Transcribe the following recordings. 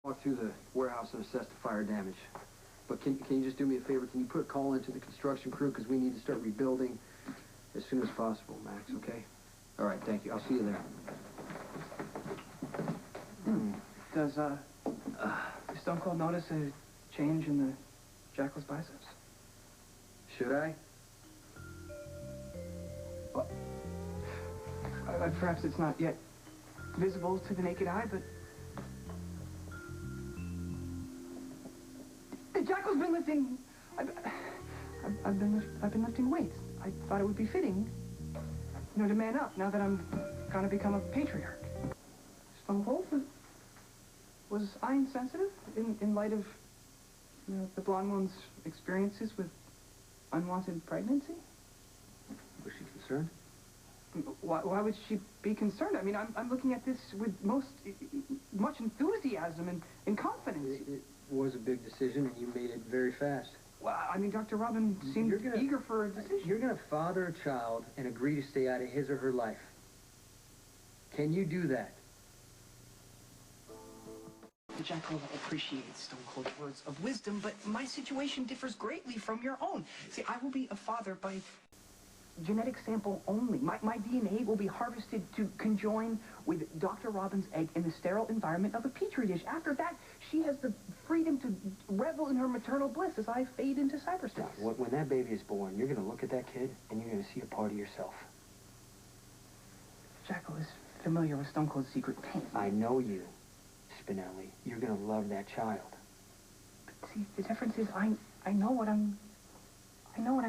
Walk through the warehouse and assess the fire damage. But can you just do me a favor? Can you put a call into the construction crew? Because we need to start rebuilding as soon as possible, Max, okay? All right, thank you. I'll see you there. Does Stone Cold notice a change in the Jackal's biceps? Should I? Well, perhaps it's not yet visible to the naked eye, but... The Jackal's been lifting... I've been lifting weights. I thought it would be fitting, you know, to man up now that I'm gonna become a patriarch. Stone Cold, was I insensitive in light of, you know, the blonde one's experiences with unwanted pregnancy? Was she concerned? Why would she be concerned? I mean, I'm looking at this with much enthusiasm and confidence. It was a big decision, and you made it very fast. Well, I mean, Dr. Robin seemed eager for a decision. You're going to father a child and agree to stay out of his or her life. Can you do that? The Jackal appreciates Stone Cold's words of wisdom, but my situation differs greatly from your own. See, I will be a father by genetic sample only. My DNA will be harvested to conjoin with Dr. Robin's egg in the sterile environment of a petri dish. After that, she has the freedom to revel in her maternal bliss as I fade into cyberspace. When that baby is born, you're going to look at that kid, and you're going to see a part of yourself. Jackal is familiar with Stone Cold's secret pain. I know you, Spinelli. You're going to love that child. But see, the difference is I know what I'm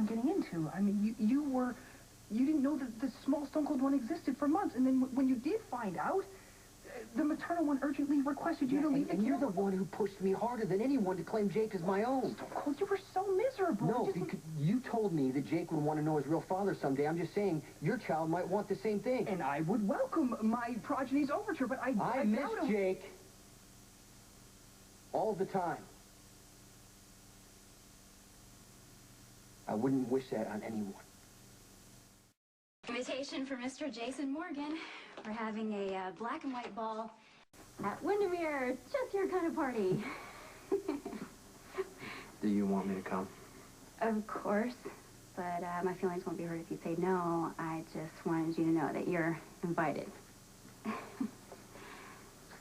getting into. I mean, you didn't know that the small Stone Cold one existed for months, and then when you did find out, the maternal one urgently requested you to leave. And you're the one who pushed me harder than anyone to claim Jake as my own. Stone Cold, you were so miserable. No, because you told me that Jake would want to know his real father someday. I'm just saying your child might want the same thing. And I would welcome my progeny's overture, but I miss Jake all the time. I wouldn't wish that on anyone. Invitation for Mr. Jason Morgan. We're having a black and white ball at Windermere. Just your kind of party. Do you want me to come? Of course, but my feelings won't be hurt if you say no. I just wanted you to know that you're invited.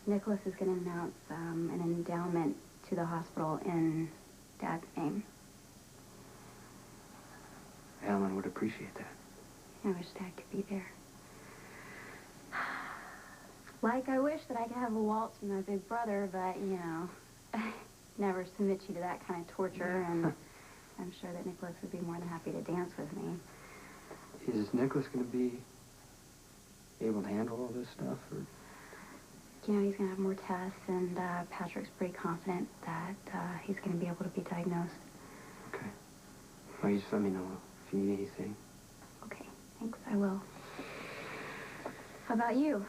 Nicholas is going to announce an endowment to the hospital in Dad's name. Alan would appreciate that. I wish Dad could be there. Like I wish that I could have a waltz with my big brother, but, you know, never submit you to that kind of torture, and I'm sure that Nicholas would be more than happy to dance with me. Is Nicholas going to be able to handle all this stuff, or...? You know, he's going to have more tests, and Patrick's pretty confident that he's going to be able to be diagnosed. Okay. Well, you just let me know if you need anything. Okay, thanks, I will. How about you?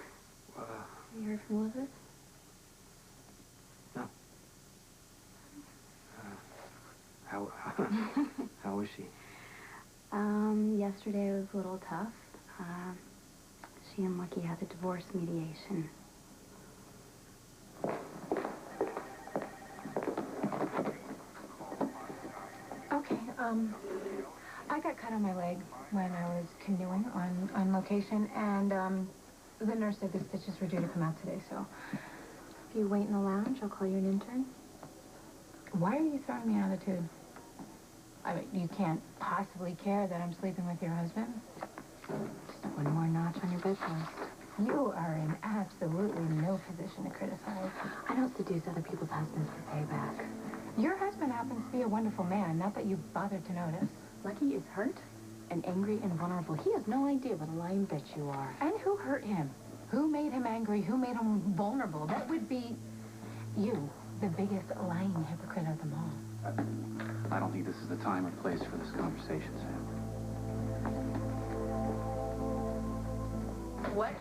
Have you heard from Elizabeth? No. How is she? Yesterday was a little tough. She and Lucky had the divorce mediation. Okay, I got cut on my leg when I was canoeing on location, and the nurse said the stitches were due to come out today, so if you wait in the lounge, I'll call you an intern. Why are you throwing me out of the tube? I mean, you can't possibly care that I'm sleeping with your husband? Just one more notch on your bedpost. You are in absolutely no position to criticize. I don't seduce other people's husbands for payback. Your husband happens to be a wonderful man, not that you bothered to notice. Lucky is hurt and angry and vulnerable. He has no idea what a lying bitch you are. And who hurt him? Who made him angry? Who made him vulnerable? That would be you, the biggest lying hypocrite of them all. I don't think this is the time or place for this conversation, Sam. What?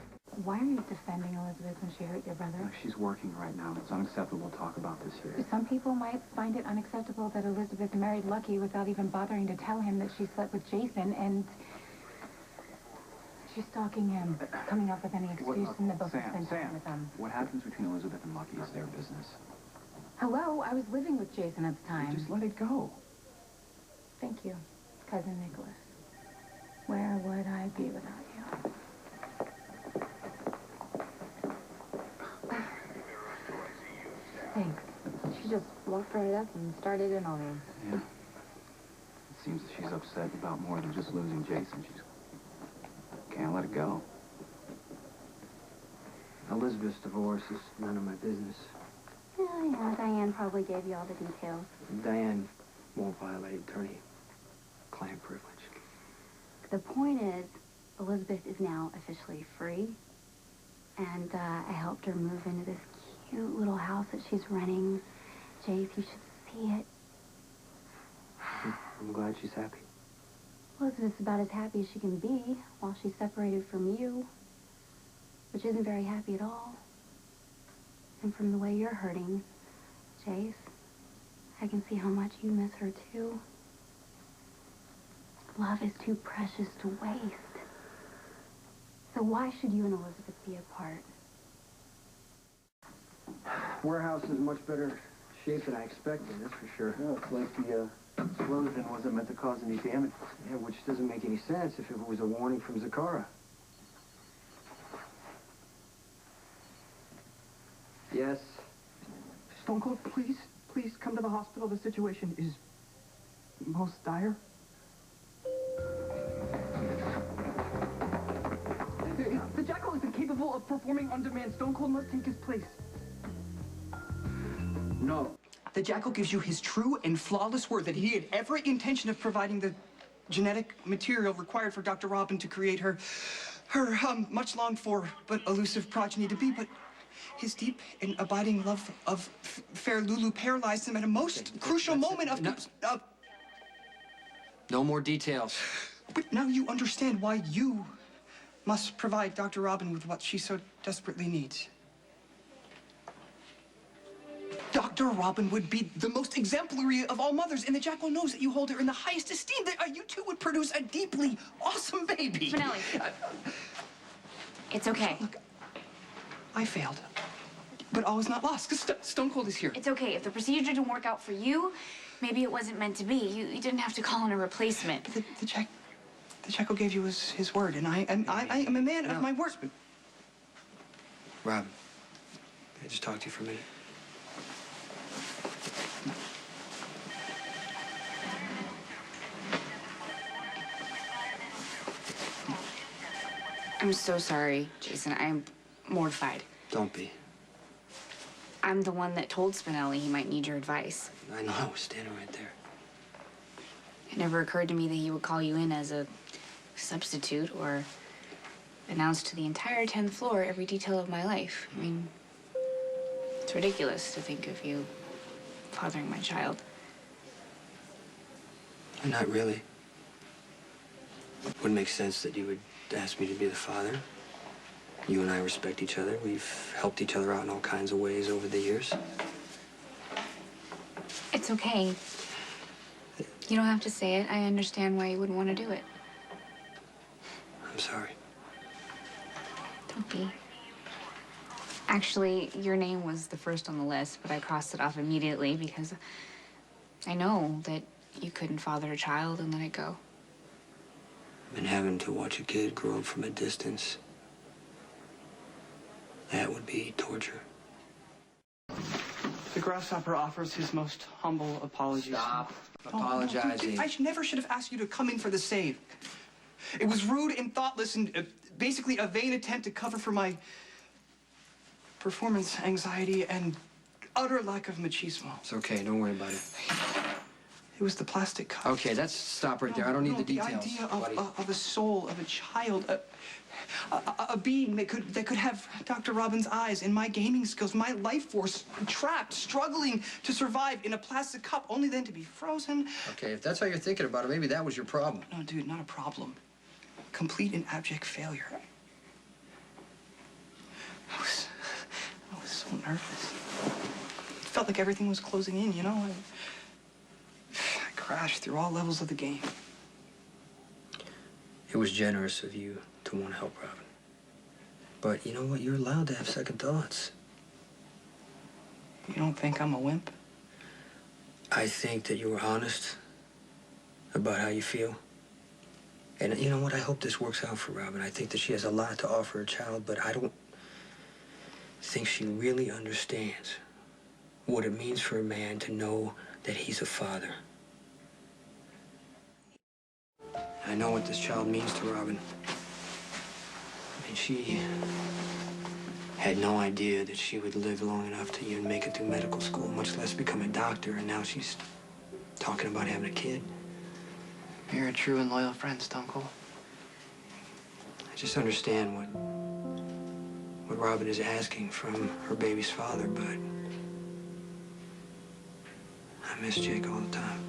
Why are you defending Elizabeth when she hurt your brother? No, she's working right now. It's unacceptable to talk about this here. Some people might find it unacceptable that Elizabeth married Lucky without even bothering to tell him that she slept with Jason, and she's stalking him, coming up with any excuse in the book to spend time with them. What happens between Elizabeth and Lucky is their business. Hello, I was living with Jason at the time. Just let it go. Thank you, Cousin Nicholas. Where would I be without you? Thanks. She just walked right up and started in on me. Yeah. It seems that she's upset about more than just losing Jason. She's can't let it go. Elizabeth's divorce is none of my business. Yeah, Diane probably gave you all the details. Diane won't violate attorney-client privilege. The point is, Elizabeth is now officially free, and I helped her move into this cute little house that she's renting. Jace, you should see it. I'm glad she's happy. Elizabeth's about as happy as she can be while she's separated from you, which isn't very happy at all. And from the way you're hurting, Jace, I can see how much you miss her too. Love is too precious to waste. So why should you and Elizabeth be apart? Warehouse is in much better shape than I expected, that's for sure. Well, it's like the explosion wasn't meant to cause any damage. Yeah, which doesn't make any sense if it was a warning from Zakara. Yes? Stone Cold, please come to the hospital. The situation is most dire. The Jackal is incapable of performing on demand. Stone Cold must take his place. No. The Jackal gives you his true and flawless word that he had every intention of providing the genetic material required for Dr. Robin to create her much longed for but elusive progeny to be, but his deep and abiding love of fair Lulu paralyzed him at a most crucial moment of... No more details. But now you understand why you must provide Dr. Robin with what she so desperately needs. Dr. Robin would be the most exemplary of all mothers, and the Jackal knows that you hold her in the highest esteem, that you two would produce a deeply awesome baby. Finelli. It's okay. Look, I failed, but all is not lost, because Stone Cold is here. It's okay. If the procedure didn't work out for you, maybe it wasn't meant to be. You didn't have to call in a replacement. The Jackal gave you his word, and I am a man of my word. Robin, can I just talk to you for a minute? I'm so sorry, Jason. I am mortified. Don't be. I'm the one that told Spinelli he might need your advice. I know, I was standing right there. It never occurred to me that he would call you in as a substitute or announce to the entire 10th floor every detail of my life. I mean, it's ridiculous to think of you fathering my child. Not really. Wouldn't make sense that you would ask me to be the father. You and I respect each other. We've helped each other out in all kinds of ways over the years. It's okay. You don't have to say it. I understand why you wouldn't want to do it. I'm sorry. Don't be. Actually, your name was the first on the list, but I crossed it off immediately because I know that you couldn't father a child and let it go. And having to watch a kid grow up from a distance, that would be torture. The grasshopper offers his most humble apologies. Stop Oh, apologizing. no, dude, I never should have asked you to come in for the save. It was rude and thoughtless and basically a vain attempt to cover for my performance anxiety and utter lack of machismo. It's okay, don't worry about it. It was the plastic cup. Okay, that's stop right there. I don't need the details. The idea buddy. of a soul, of a child, a being that could have Dr. Robin's eyes and my gaming skills, my life force trapped, struggling to survive in a plastic cup, only then to be frozen. Okay, if that's how you're thinking about it, maybe that was your problem. No, dude, not a problem. Complete and abject failure. I was so nervous. It felt like everything was closing in, you know? I crashed through all levels of the game. It was generous of you to want to help Robin. But you know what? You're allowed to have second thoughts. You don't think I'm a wimp? I think that you were honest about how you feel. And you know what? I hope this works out for Robin. I think that she has a lot to offer her child, but I don't think she really understands what it means for a man to know that he's a father. I know what this child means to Robin. I mean, she had no idea that she would live long enough to even make it through medical school, much less become a doctor, and now she's talking about having a kid. You're a true and loyal friend, Stone Cold. I just understand what Robin is asking from her baby's father, but I miss Jake all the time.